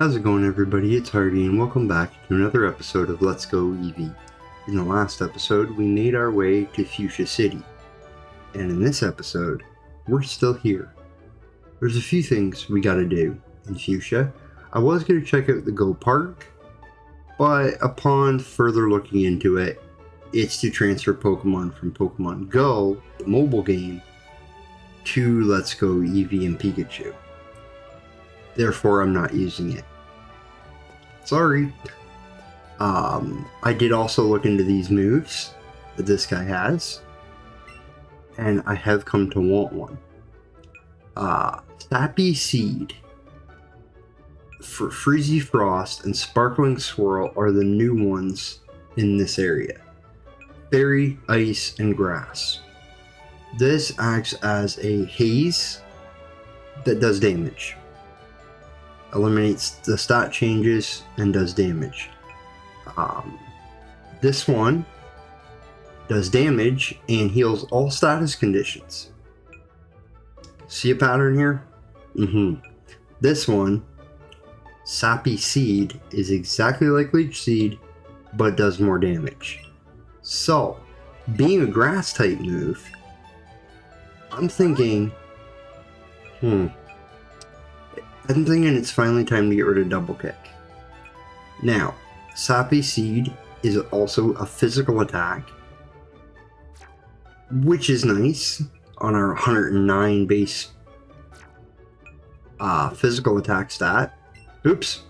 How's it going, everybody? It's Hardy, and welcome back to another episode of Let's Go Eevee. In the last episode, we made our way to Fuchsia City, and in this episode, we're still here. There's a few things we gotta do in Fuchsia. I was gonna check out the Go Park, but upon further looking into it, it's to transfer Pokemon from Pokemon Go, the mobile game, to Let's Go Eevee and Pikachu. Therefore, I'm not using it. Sorry. I did also look into these moves that this guy has, and I have come to want one. Sappy Seed, for Freezy Frost, and Sparkling Swirl are the new ones in this area. Fairy, Ice, and Grass. This acts as a haze that does damage. Eliminates the stat changes and does damage. This one does damage and heals all status conditions. See a pattern here? This one, Sappy Seed, is exactly like Leech Seed, but does more damage. So, being a grass type move, I'm thinking, it's finally time to get rid of Double Kick. Now, Sappy Seed is also a physical attack, which is nice on our 109 base physical attack stat. Oops.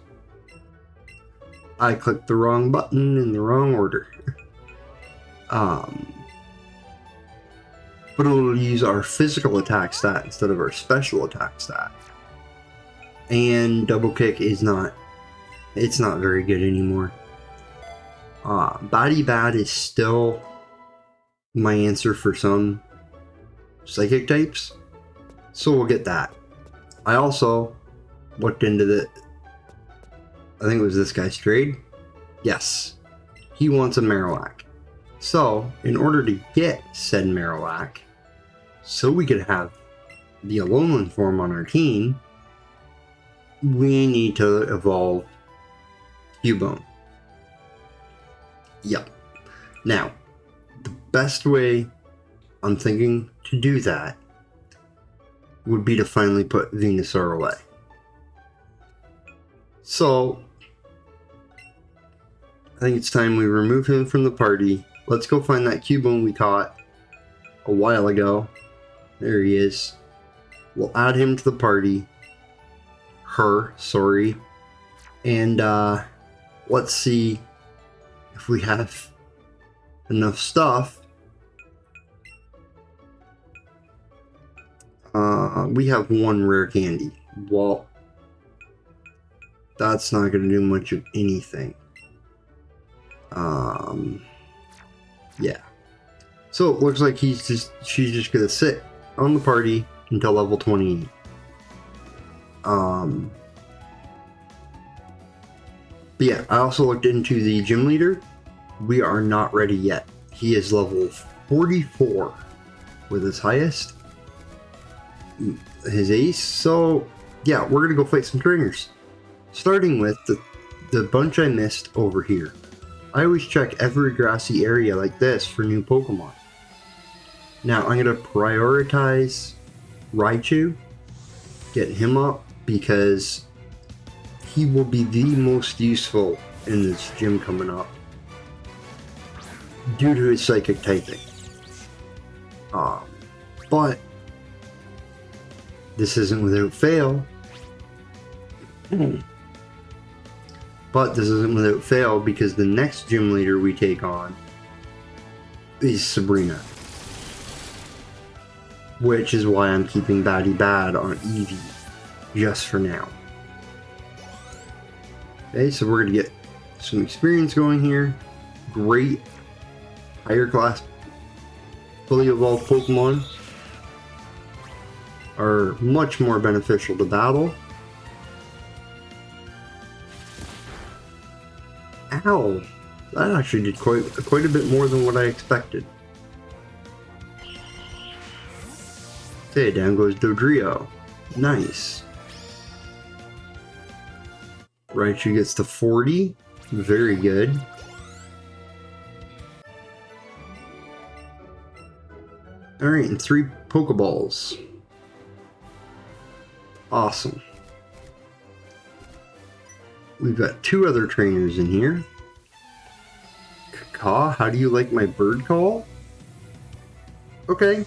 I clicked the wrong button in the wrong order. But it'll use our physical attack stat instead of our special attack stat. And Double Kick is not very good anymore. Body Bad is still my answer for some psychic types, so we'll get that. I also looked into I think it was this guy's trade. Yes, he wants a Marowak. So, in order to get said Marowak, so we could have the Alolan form on our team, we need to evolve Cubone. Yep. Now, the best way I'm thinking to do that would be to finally put Venusaur away. So, I think it's time we remove him from the party. Let's go find that Cubone we caught a while ago. There he is. We'll add him to the party. And let's see if we have enough stuff. We have one rare candy. Well, that's not going to do much of anything. Yeah. So it looks like she's just going to sit on the party until level 28. But yeah, I also looked into the gym leader. We are not ready yet. He is level 44 with his highest, his ace. So yeah, we're gonna go fight some trainers, starting with the bunch I missed over here. I always check every grassy area like this for new Pokemon. Now I'm gonna prioritize Raichu, get him up, because he will be the most useful in this gym coming up due to his psychic typing. But this isn't without fail. Because the next gym leader we take on is Sabrina. Which is why I'm keeping Batty Bad on Eevee just for now. Okay, so we're going to get some experience going here. Great higher class fully evolved Pokemon are much more beneficial to battle. Ow! That actually did quite a bit more than what I expected. Okay, down goes Dodrio. Nice. Raichu gets to 40. Very good. Alright, and 3 Pokeballs. Awesome. We've got 2 other trainers in here. Kaka, how do you like my bird call? Okay.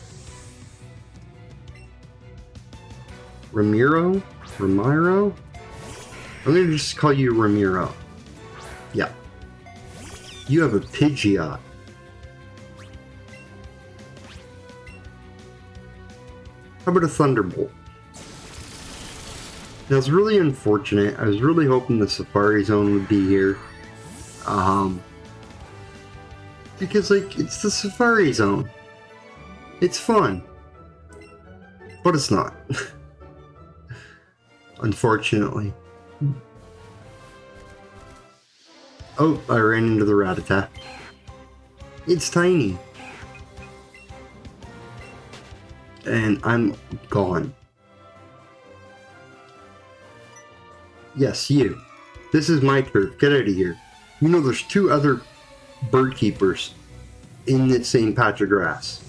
Ramiro? I'm gonna just call you Ramiro. Yeah. You have a Pidgeot. How about a Thunderbolt? Now, it's really unfortunate. I was really hoping the Safari Zone would be here. Because, like, it's the Safari Zone. It's fun. But it's not. Unfortunately. Oh, I ran into the Rattata. It's tiny. And I'm gone. Yes, you. This is my turf. Get out of here. You know there's 2 other bird keepers in the same patch of grass.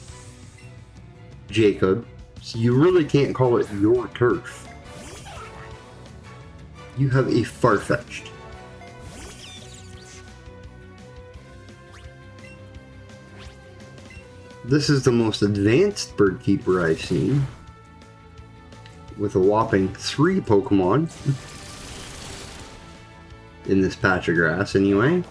Jacob. So you really can't call it your turf. You have a Farfetch'd. This is the most advanced bird keeper I've seen. With a whopping 3 Pokemon. In this patch of grass, anyway.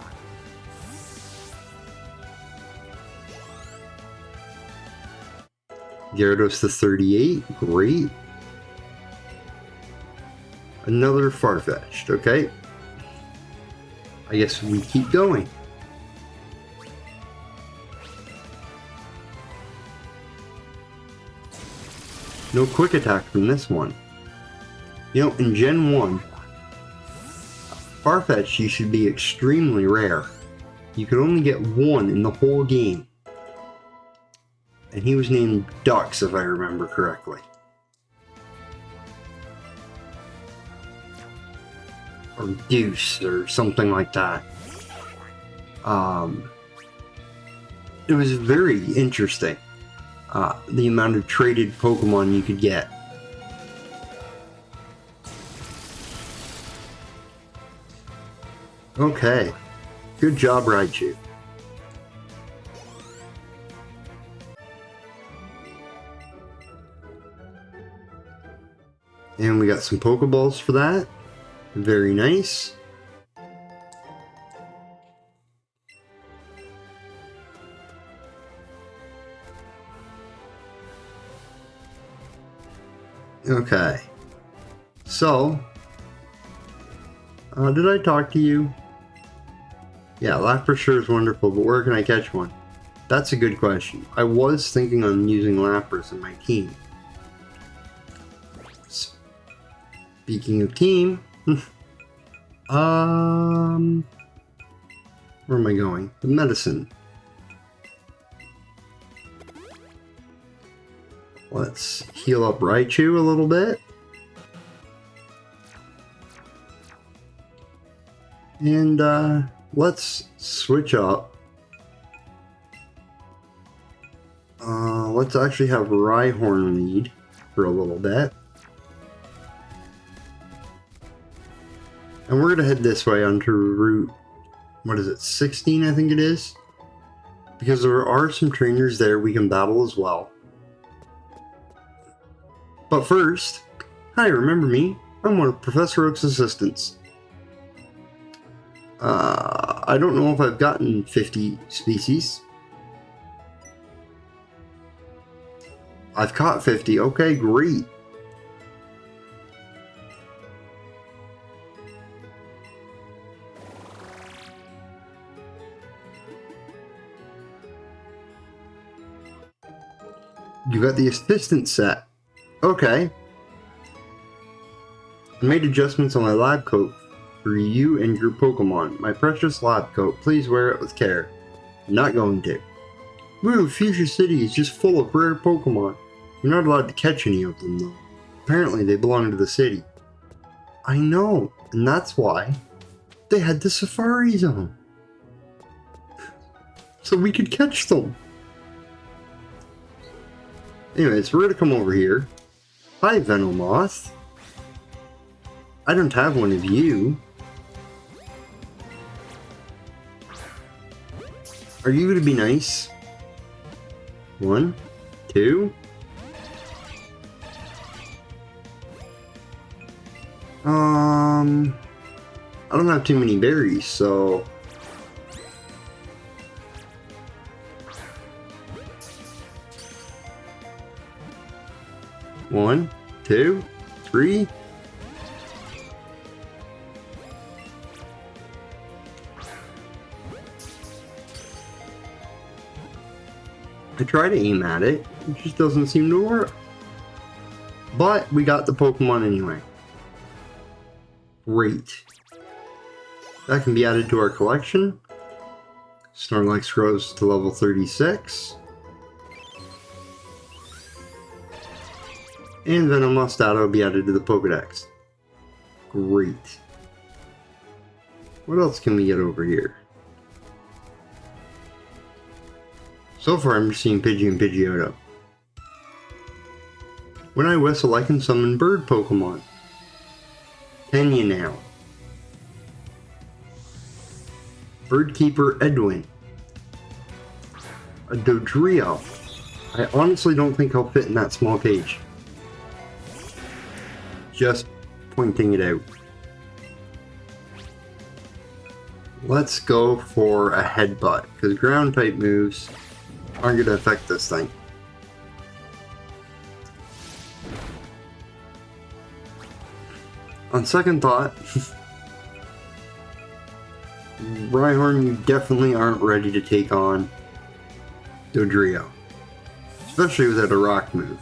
Gyarados to 38. Great. Another Farfetch'd, okay. I guess we keep going. No quick attack from this one. You know, in Gen 1, Farfetch'd you should be extremely rare. You could only get 1 in the whole game. And he was named Dux, if I remember correctly. Or Deuce, or something like that. It was very interesting. The amount of traded Pokemon you could get. Okay. Good job, Raichu. And we got some Pokeballs for that. Very nice. Okay. So, did I talk to you? Yeah, Lapras is wonderful, but where can I catch one? That's a good question. I was thinking on using Lapras in my team. Speaking of team, where am I going? The medicine. Let's heal up Raichu a little bit. And let's switch up. Let's actually have Rhyhorn lead for a little bit. And we're going to head this way onto Route, what is it, 16 I think it is? Because there are some trainers there we can battle as well. But first, hi, remember me? I'm one of Professor Oak's assistants. I don't know if I've gotten 50 species. I've caught 50. Okay, great. You got the assistant set. Okay. I made adjustments on my lab coat for you and your Pokemon. My precious lab coat. Please wear it with care. I'm not going to. Woo, Fuchsia City is just full of rare Pokemon. You're not allowed to catch any of them, though. Apparently, they belong to the city. I know. And that's why they had the Safari Zone. So we could catch them. Anyways, we're gonna come over here. Hi, Venomoth. I don't have one of you. Are you gonna be nice? 1, 2. I don't have too many berries, so... One, 2, 3. I try to aim at it, it just doesn't seem to work. But we got the Pokemon anyway. Great. That can be added to our collection. Snorlax grows to level 36. And Venomoth will be added to the Pokedex. Great. What else can we get over here? So far I'm just seeing Pidgey and Pidgeotto. When I whistle I can summon bird Pokemon. Can you now? Birdkeeper Edwin. A Dodrio. I honestly don't think I'll fit in that small cage. Just pointing it out. Let's go for a headbutt, because ground type moves aren't going to affect this thing. On second thought, Rhyhorn, you definitely aren't ready to take on Dodrio. Especially without a rock move.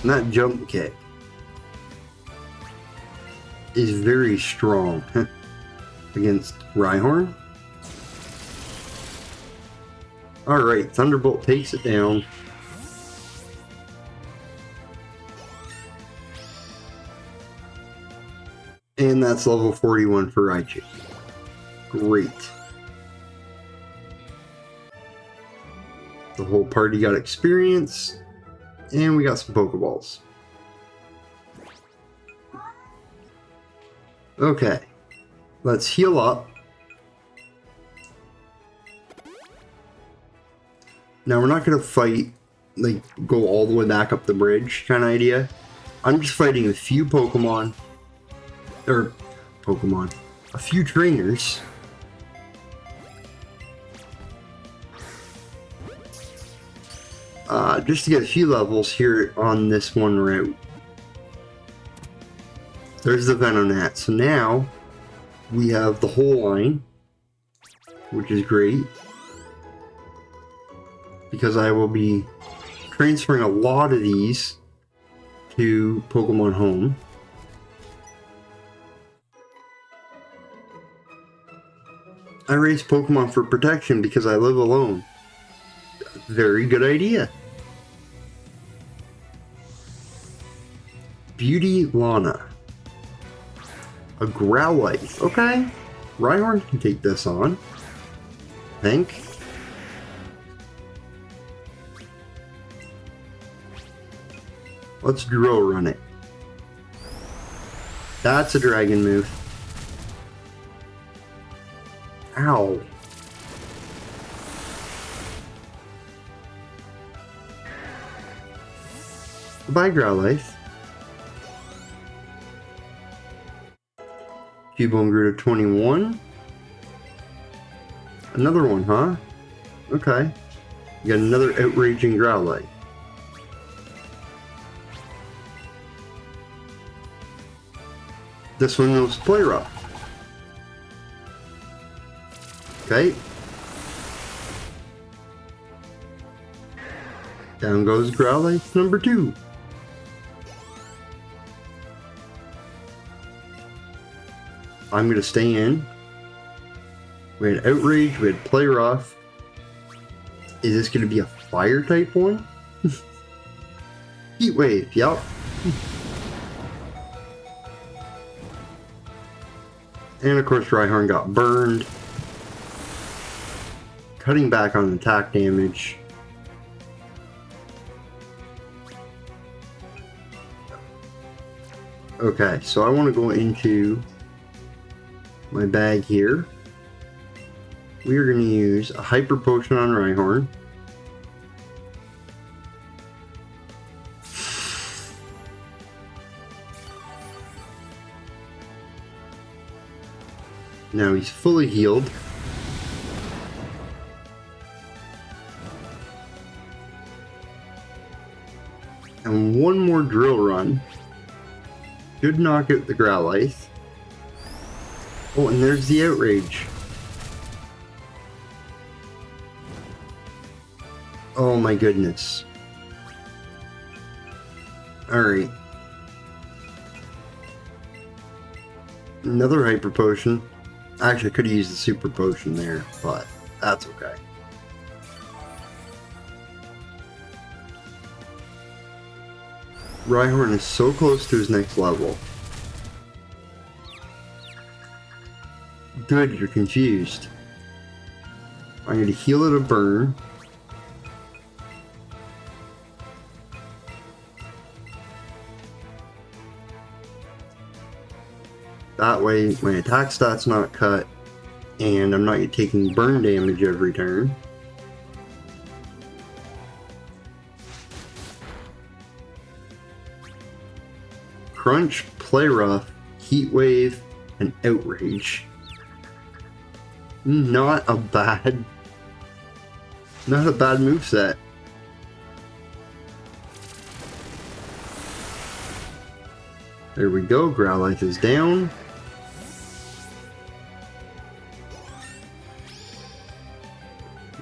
And that jump kick is very strong against Rhyhorn. Alright, Thunderbolt takes it down. And that's level 41 for Raichu. Great. The whole party got experience. And we got some Pokeballs. Okay. Let's heal up. Now we're not going to fight, like, go all the way back up the bridge kind of idea. I'm just fighting a few Pokemon. Or, Pokemon. A few trainers. Just to get a few levels here on this one route. There's the Venonat. So now we have the whole line, which is great, because I will be transferring a lot of these to Pokemon Home. I raise Pokemon for protection because I live alone. Very good idea. Beauty Lana. A Growlithe. Okay. Rhyhorn can take this on. I think. Let's Drill Run it. That's a dragon move. Ow. Goodbye, Growlithe. Cubone grew to 21. Another one, huh? Okay. You got another outraging Growlithe. This one was Play Rough. Okay. Down goes Growlithe number 2. I'm going to stay in. We had Outrage, we had Play Rough. Is this going to be a fire type one? Heat wave, yep. And of course Rhyhorn got burned. Cutting back on attack damage. Okay, so I want to go into my bag here. We are going to use a Hyper Potion on Rhyhorn. Now he's fully healed. And one more drill run. Should knock out the Growlithe. Oh, and there's the Outrage. Oh my goodness. Alright. Another Hyper Potion. Actually, I could have used the Super Potion there, but that's okay. Rhyhorn is so close to his next level. Good, you're confused. I'm going to heal it a burn. That way my attack stat's not cut and I'm not taking burn damage every turn. Crunch, Play Rough, Heat Wave, and Outrage. Not a bad moveset. There we go, Growlithe is down.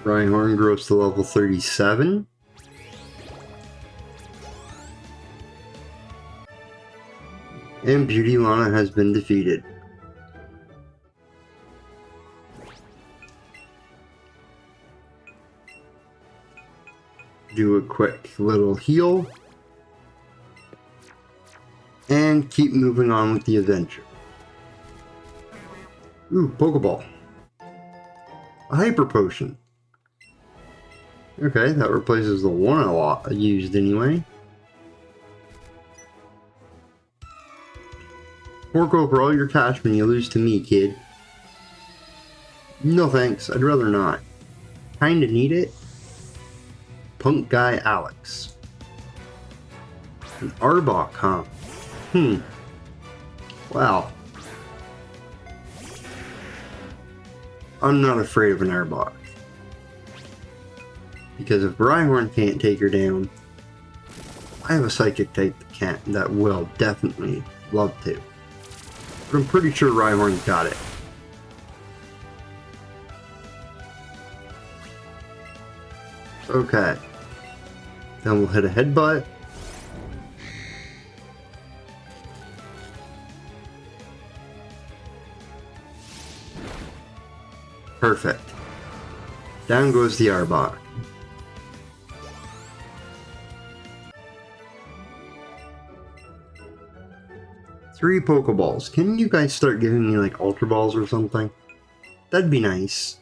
Rhyhorn grows to level 37. And Beauty Lana has been defeated. Do a quick little heal. And keep moving on with the adventure. Ooh, Pokeball. A Hyper Potion. Okay, that replaces the one I used anyway. Fork over all your cash when you lose to me, kid. No thanks, I'd rather not. Kinda need it. Punk Guy Alex. An Arbok, huh? Wow. I'm not afraid of an Arbok. Because if Rhyhorn can't take her down, I have a Psychic type that will definitely love to. But I'm pretty sure Rhyhorn's got it. Okay. Then we'll hit a Headbutt. Perfect. Down goes the Arbok. Three Pokeballs. Can you guys start giving me like Ultra Balls or something? That'd be nice.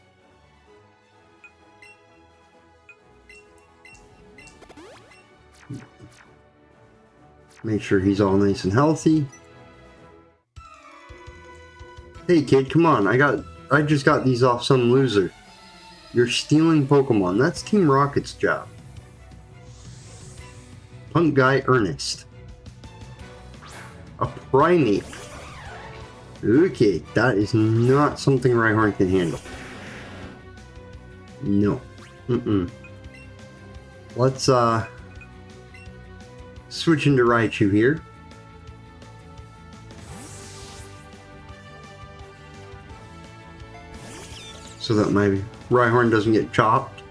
Make sure he's all nice and healthy. Hey kid, come on. I just got these off some loser. You're stealing Pokemon. That's Team Rocket's job. Punk Guy Ernest. A Primate. Okay, that is not something Rhyhorn can handle. No. Let's switch into Raichu here. So that my Rhyhorn doesn't get chopped.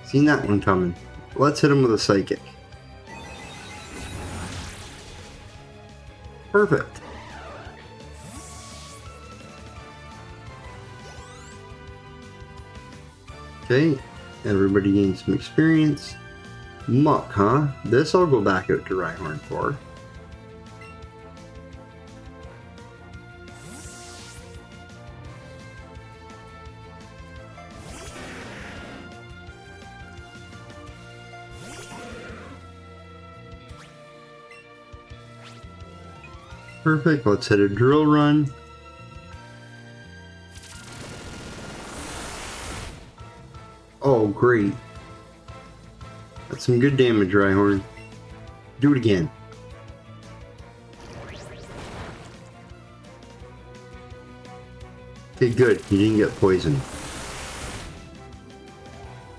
Seen that one coming. Let's hit him with a Psychic. Perfect. Okay, everybody gains some experience. Muck, huh? This I'll go back out to Rhyhorn for. Perfect, let's hit a drill run. Oh, great. That's some good damage, Rhyhorn. Do it again. Okay, good. You didn't get poisoned.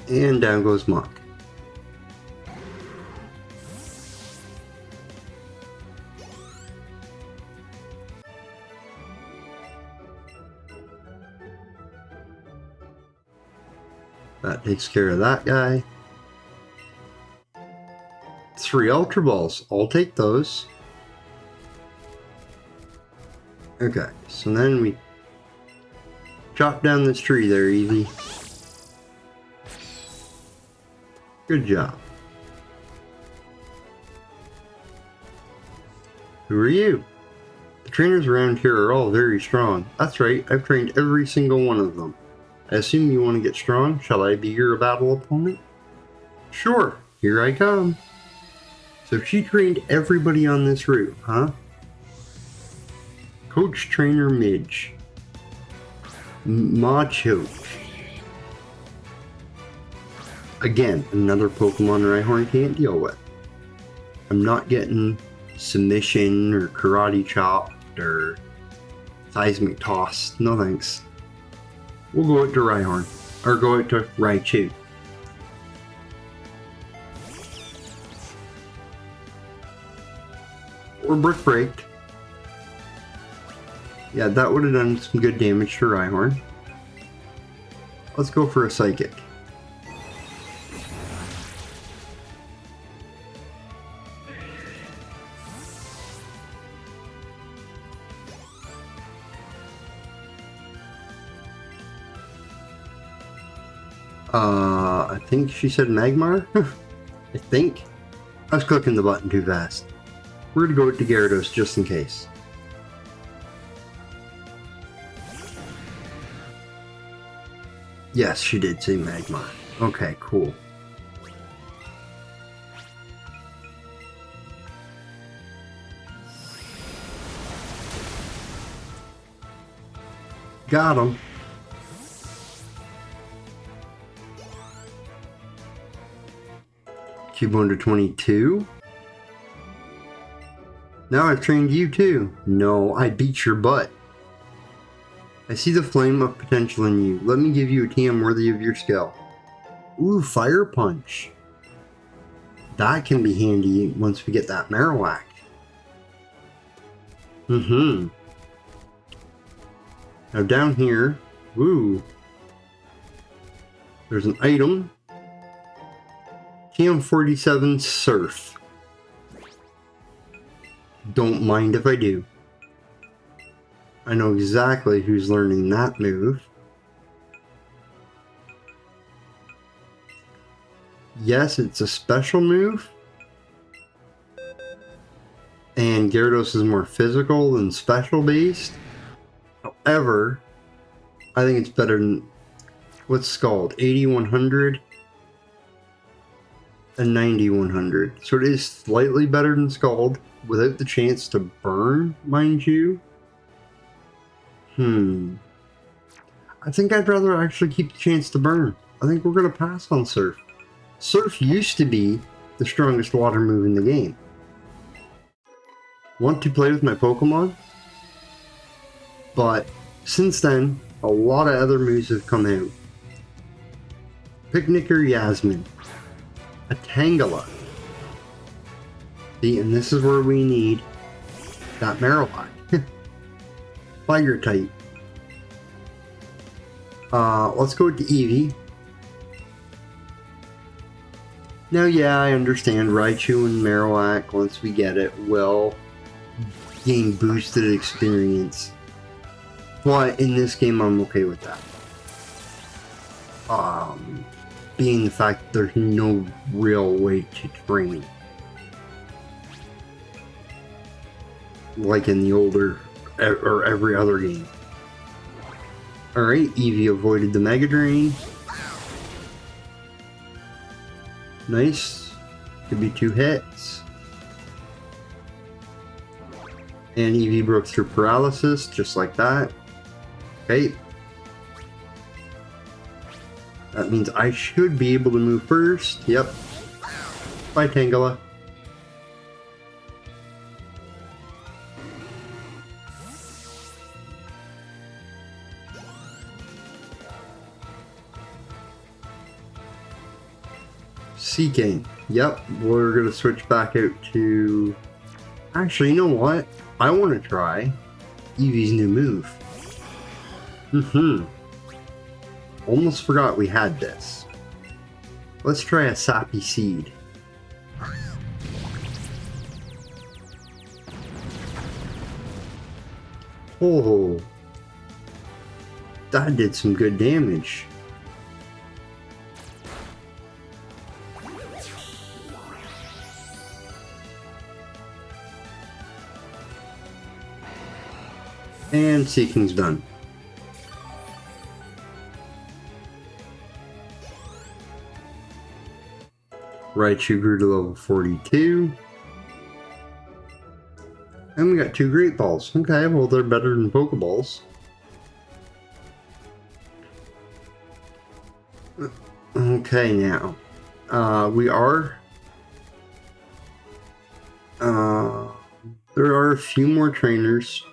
And down goes Muck. That takes care of that guy. 3 Ultra Balls. I'll take those. Okay, so then we chop down this tree there, Eevee. Good job. Who are you? The trainers around here are all very strong. That's right, I've trained every single one of them. I assume you want to get strong. Shall I be your battle opponent? Sure, here I come. So she trained everybody on this route, huh? Coach Trainer Midge. Machoke. Again, another Pokemon Rhyhorn can't deal with. I'm not getting Submission or Karate Chopped or Seismic Toss. No thanks. We'll go out to Rhyhorn. Or go out to Raichu. Or Brick Breaked. Yeah, that would have done some good damage to Rhyhorn. Let's go for a Psychic. I think she said Magmar? I think. I was clicking the button too fast. We're gonna go with the Gyarados just in case. Yes, she did say Magmar. Okay, cool. Got him. Cube 22. Now I've trained you too. No, I beat your butt. I see the flame of potential in you. Let me give you a TM worthy of your skill. Ooh, Fire Punch. That can be handy once we get that Marowak. Now down here, ooh, there's an item. TM47 Surf. Don't mind if I do. I know exactly who's learning that move. Yes, it's a special move. And Gyarados is more physical than special based. However, I think it's better than what's Scald? 8100 and 9100. So it is slightly better than Scald without the chance to burn, mind you. I think I'd rather actually keep the chance to burn. I think we're going to pass on Surf. Surf used to be the strongest water move in the game. Want to play with my Pokemon? But since then, a lot of other moves have come out. Picnicker Yasmin. A Tangela. See, and this is where we need that Marowak. Fire type. Let's go with the Eevee. Now, yeah, I understand Raichu and Marowak, once we get it, will gain boosted experience. But in this game, I'm okay with that. Being the fact that there's no real way to train. Like in the older, or every other game. Alright, Eevee avoided the Mega Drain. Nice. Could be 2 hits. And Eevee broke through paralysis, just like that. Okay. That means I should be able to move first. Yep. Bye, Tangela. Seeking. Yep, we're going to switch back out to... Actually, you know what? I want to try Eevee's new move. Almost forgot we had this. Let's try a Sappy Seed. Oh, that did some good damage. And Seeking's done. Raichu grew to level 42. And we got 2 Great Balls. Okay, well they're better than Pokeballs. Okay, now. We are... there are a few more trainers.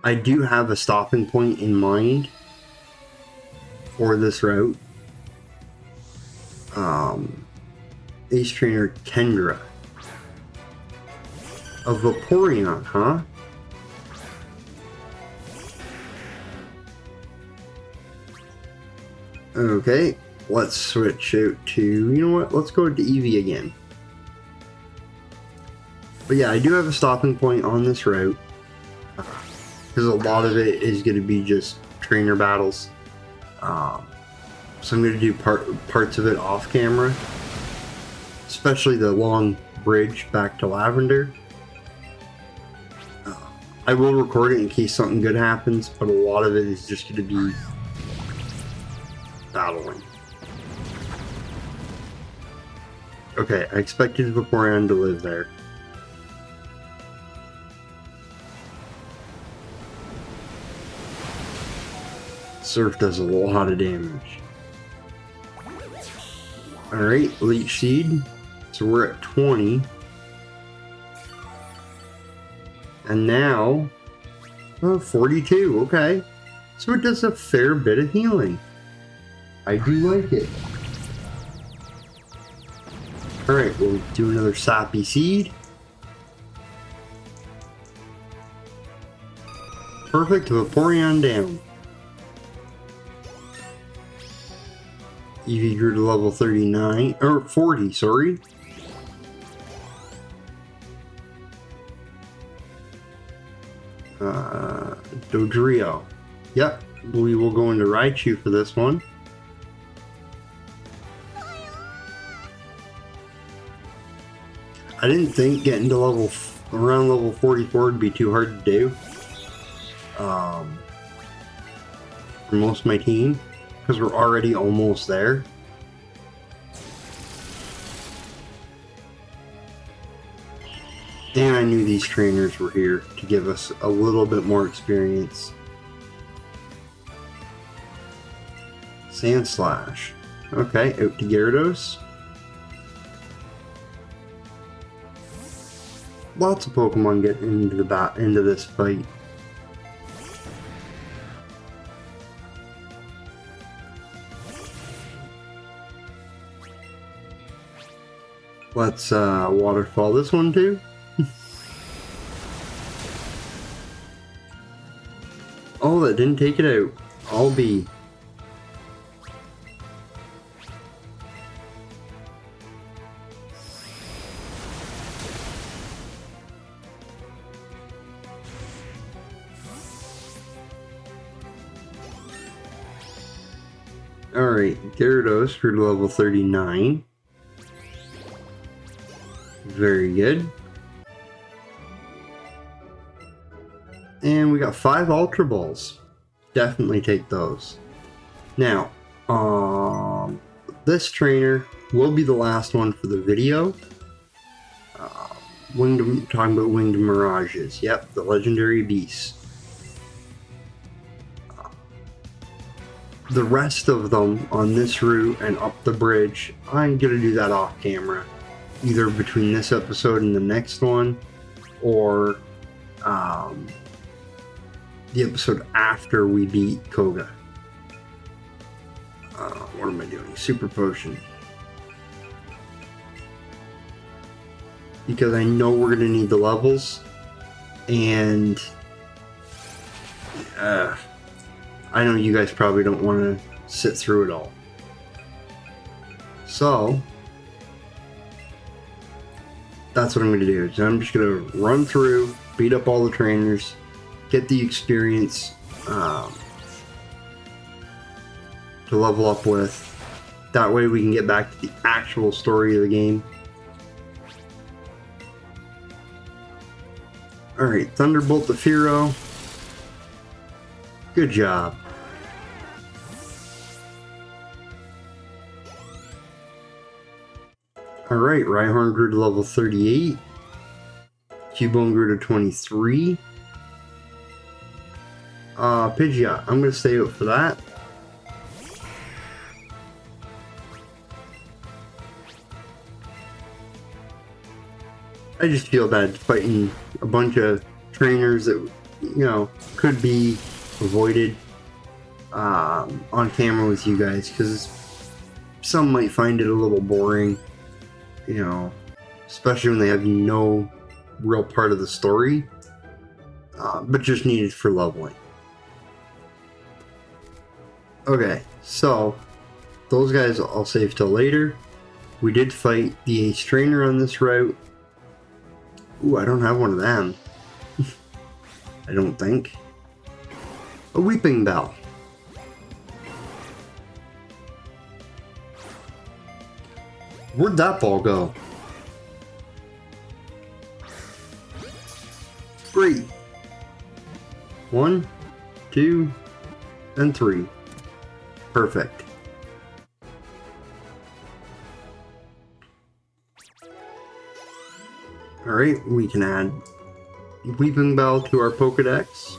I do have a stopping point in mind for this route. Ace Trainer Kendra. A Vaporeon, huh? Okay, let's switch out to, you know what, let's go to Eevee again. But yeah, I do have a stopping point on this route. Because a lot of it is going to be just trainer battles. So I'm going to do parts of it off camera. Especially the long bridge back to Lavender. I will record it in case something good happens, but a lot of it is just going to be battling. Okay, I expected Vaporeon to live there. Surf does a lot of damage. Alright, Leech Seed. So we're at 20. And now, 42, okay. So it does a fair bit of healing. I do like it. Alright, we'll do another Sappy Seed. Perfect, Vaporeon down. Eevee grew to level 39, or 40, sorry. Dodrio. Yep, we will go into Raichu for this one. I didn't think getting to around level 44 would be too hard to do. For most of my team. Because we're already almost there. And I knew these trainers were here to give us a little bit more experience. Sandslash. Okay, out to Gyarados. Lots of Pokemon get into this fight. Let's waterfall this one too. Oh, that didn't take it out. I'll be. Alright, Gyarados grew to level 39. Very good. And we got 5 Ultra Balls. Definitely take those. Now, this trainer will be the last one for the video. Talking about Winged Mirages. Yep, the legendary beasts. The rest of them on this route and up the bridge, I'm going to do that off camera. Either between this episode and the next one, or the episode after we beat Koga. What am I doing? Super Potion. Because I know we're going to need the levels, and I know you guys probably don't want to sit through it all. So that's what I'm going to do. So I'm just going to run through, beat up all the trainers, get the experience to level up with. That way we can get back to the actual story of the game. Alright, Thunderbolt the Firo. Good job. Alright, Rhyhorn grew to level 38. Cubone grew to 23. Pidgeot, I'm going to stay out for that. I just feel bad fighting a bunch of trainers that, you know, could be avoided on camera with you guys, because some might find it a little boring, you know, especially when they have no real part of the story, but just needed for leveling. Okay, so those guys I'll save till later. We did fight the Ace Trainer on this route. Ooh, I don't have one of them. I don't think. A Weeping Bell. Where'd that ball go? Great. 1, 2, and 3. Perfect. Alright, we can add Weeping Bell to our Pokedex.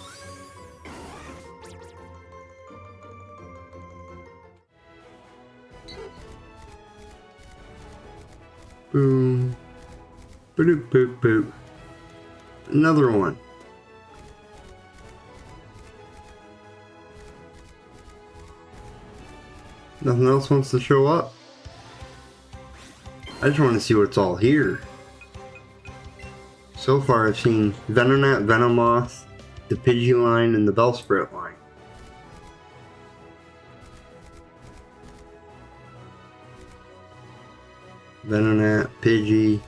Boom. Boop boop boop. Another one. Nothing else wants to show up? I just want to see what's all here. So far I've seen Venonat, Venomoth, the Pidgeline, and the Bellsprout line. Venonat, Pidgey.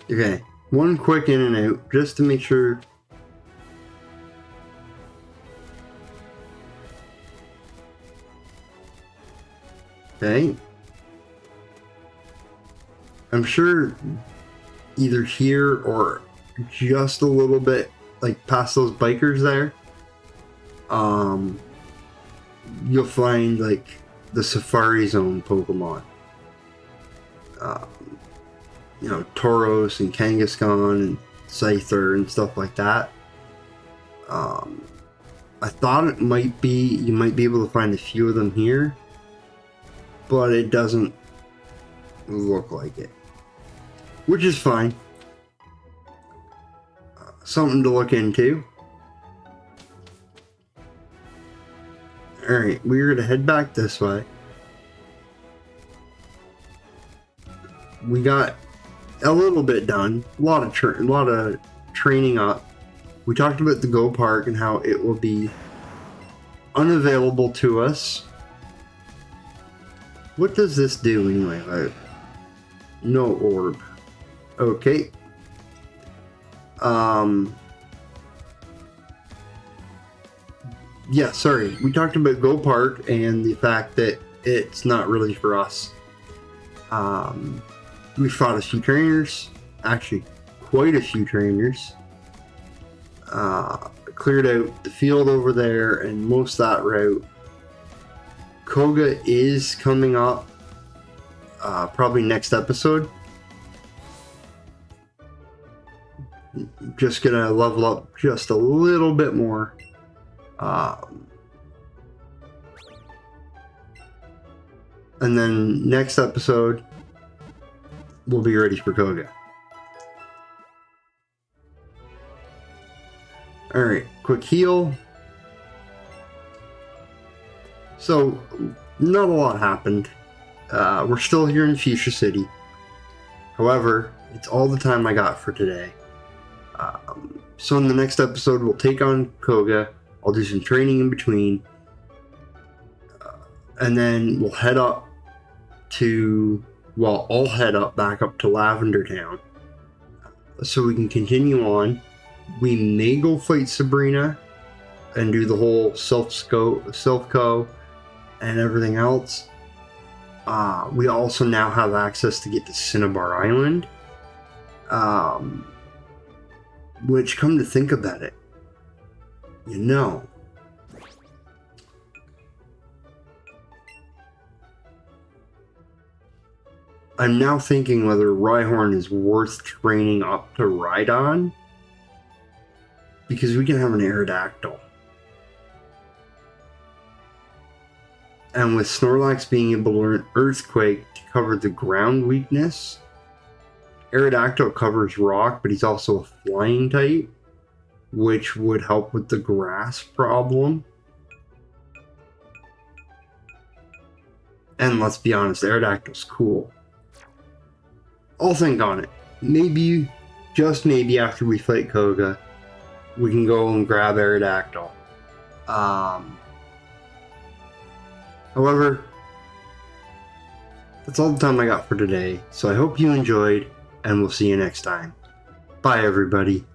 Okay, one quick in and out just to make sure. Okay. I'm sure either here or just a little bit, like past those bikers there, you'll find like the Safari Zone Pokemon. You know, Tauros and Kangaskhan and Scyther and stuff like that. I thought it might be, you might be able to find a few of them here, but it doesn't look like it, which is fine. Something to look into. Alright, we're going to head back this way. We got a little bit done. A lot of training up. We talked about the Go Park and how it will be unavailable to us. What does this do anyway? No orb. Okay. Yeah, sorry. We talked about Go Park and the fact that it's not really for us. We fought a few trainers. Actually, quite a few trainers. Cleared out the field over there and most of that route. Koga is coming up probably next episode. Just gonna level up just a little bit more. And then next episode, we'll be ready for Koga. Alright, quick heal. So, not a lot happened. We're still here in Fuchsia City. However, it's all the time I got for today. So in the next episode, we'll take on Koga. I'll do some training in between. And then we'll head up to... Well, I'll head up back up to Lavender Town. So we can continue on. We may go fight Sabrina and do the whole self-co and everything else. We also now have access to get to Cinnabar Island. Which, come to think about it, you know, I'm now thinking whether Rhyhorn is worth training up to ride on, because we can have an Aerodactyl. And with Snorlax being able to learn Earthquake to cover the ground weakness, Aerodactyl covers rock, but he's also a flying type, which would help with the grass problem. And let's be honest, Aerodactyl's cool. I'll think on it. Maybe, just maybe after we fight Koga, we can go and grab Aerodactyl. However, that's all the time I got for today, so I hope you enjoyed, and we'll see you next time. Bye, everybody.